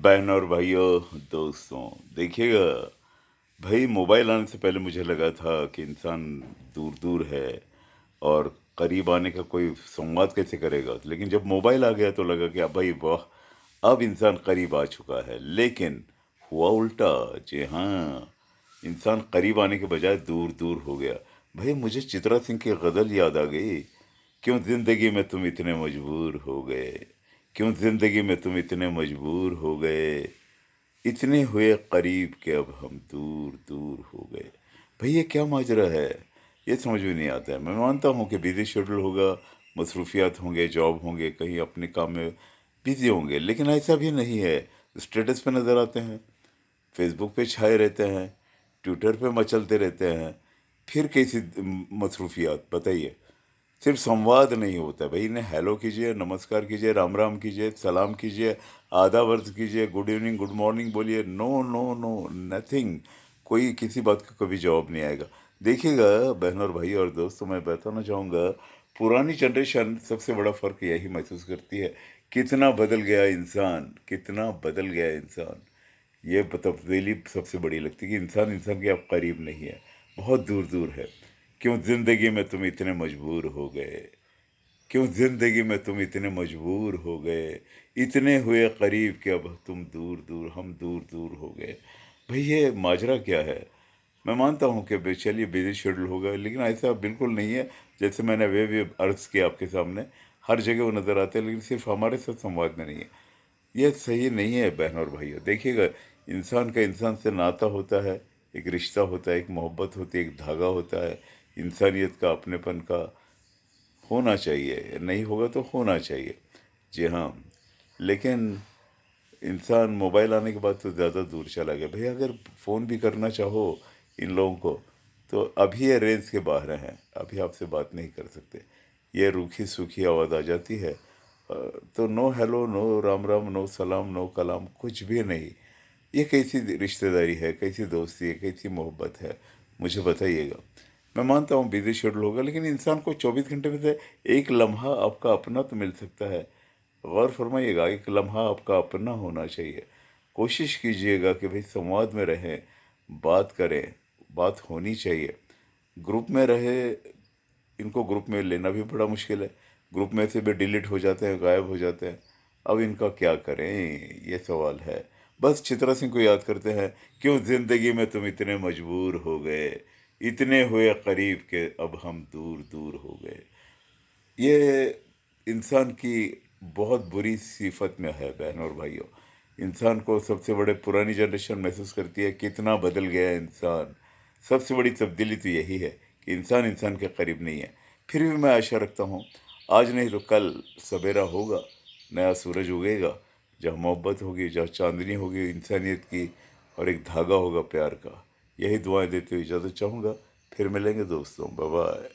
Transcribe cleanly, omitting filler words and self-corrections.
बहन और भाइयों दोस्तों, देखिएगा भाई, मोबाइल आने से पहले मुझे लगा था कि इंसान दूर दूर है और करीब आने का कोई संवाद कैसे करेगा। लेकिन जब मोबाइल आ गया तो लगा कि अब भाई वाह, अब इंसान करीब आ चुका है। लेकिन हुआ उल्टा। जी हाँ, इंसान करीब आने के बजाय दूर दूर हो गया। भाई मुझे चित्रा सिंह की गज़ल याद आ गई। क्यों जिंदगी में तुम इतने मजबूर हो गए, क्यों जिंदगी में तुम इतने मजबूर हो गए, इतने हुए करीब के अब हम दूर दूर हो गए। भाई ये क्या माजरा है, ये समझ में नहीं आता है। मैं मानता हूँ कि बिजी शेड्यूल होगा, मसरूफियात होंगे, जॉब होंगे, कहीं अपने काम में बिजी होंगे, लेकिन ऐसा भी नहीं है। स्टेटस पे नज़र आते हैं, फेसबुक पे छाए रहते हैं, ट्विटर पे मचलते रहते हैं। फिर कैसी मसरूफियात बताइए। सिर्फ संवाद नहीं होता भाई, इन्हें हेलो कीजिए, नमस्कार कीजिए, राम राम कीजिए, सलाम कीजिए, आदाब अर्ज कीजिए, गुड इवनिंग गुड मॉर्निंग बोलिए, नो नो नो, नथिंग। कोई किसी बात का कभी जवाब नहीं आएगा। देखिएगा बहन और भाई और दोस्तों, मैं बताना चाहूँगा, पुरानी जनरेशन सबसे बड़ा फ़र्क यही महसूस करती है, कितना बदल गया इंसान, कितना बदल गया इंसान। ये तब्दीली सबसे बड़ी लगती है कि इंसान इंसान के अब करीब नहीं है, बहुत दूर दूर है। क्यों जिंदगी में तुम इतने मजबूर हो गए, क्यों जिंदगी में तुम इतने मजबूर हो गए, इतने हुए करीब कि अब तुम दूर दूर, हम दूर दूर हो गए। भाई ये माजरा क्या है। मैं मानता हूँ कि चलिए बिजी शेड्यूल होगा, लेकिन ऐसा बिल्कुल नहीं है। जैसे मैंने वे भी अर्ज किया आपके सामने, हर जगह वो नज़र आते हैं, लेकिन सिर्फ हमारे साथ संवाद में नहीं है। ये सही नहीं है बहन और भाइयों। देखिएगा, इंसान का इंसान से नाता होता है, एक रिश्ता होता है, एक मोहब्बत होती है, एक धागा होता है, इंसानियत का, अपनेपन का होना चाहिए। नहीं होगा तो होना चाहिए। जी हाँ। लेकिन इंसान मोबाइल आने के बाद तो ज़्यादा दूर चला गया। भाई अगर फ़ोन भी करना चाहो इन लोगों को, तो अभी ये रेंज के बाहर हैं, अभी आपसे बात नहीं कर सकते। ये रूखी सूखी आवाज़ आ जाती है, तो no hello, no Ram Ram, no सलाम, नो कलाम, कुछ भी नहीं। ये कैसी रिश्तेदारी है, कैसी दोस्ती है, कैसी मोहब्बत है, मुझे बताइएगा। मैं मानता हूँ बिजी शेड्यूल होगा, लेकिन इंसान को 24 घंटे में से एक लम्हा आपका अपना तो मिल सकता है। गौर फरमाइएगा, एक लम्हा आपका अपना होना चाहिए। कोशिश कीजिएगा कि भाई संवाद में रहें, बात करें, बात होनी चाहिए। ग्रुप में रहे, इनको ग्रुप में लेना भी बड़ा मुश्किल है। ग्रुप में से भी डिलीट हो जाते हैं, गायब हो जाते हैं। अब इनका क्या करें, ये सवाल है। बस चित्रा सिंह को याद करते हैं, क्यों जिंदगी में तुम इतने मजबूर हो गए, इतने हुए करीब के अब हम दूर दूर हो गए। ये इंसान की बहुत बुरी सिफत में है बहन और भाइयों। इंसान को सबसे बड़े पुरानी जनरेशन महसूस करती है कितना बदल गया है इंसान। सबसे बड़ी तब्दीली तो यही है कि इंसान इंसान के करीब नहीं है। फिर भी मैं आशा रखता हूँ, आज नहीं तो कल सवेरा होगा, नया सूरज उगेगा, जहाँ मोहब्बत होगी, जहाँ चांदनी होगी इंसानियत की, और एक धागा होगा प्यार का। यही दुआएं देते हुए इजाज़त चाहूँगा। फिर मिलेंगे दोस्तों, बाय बाय।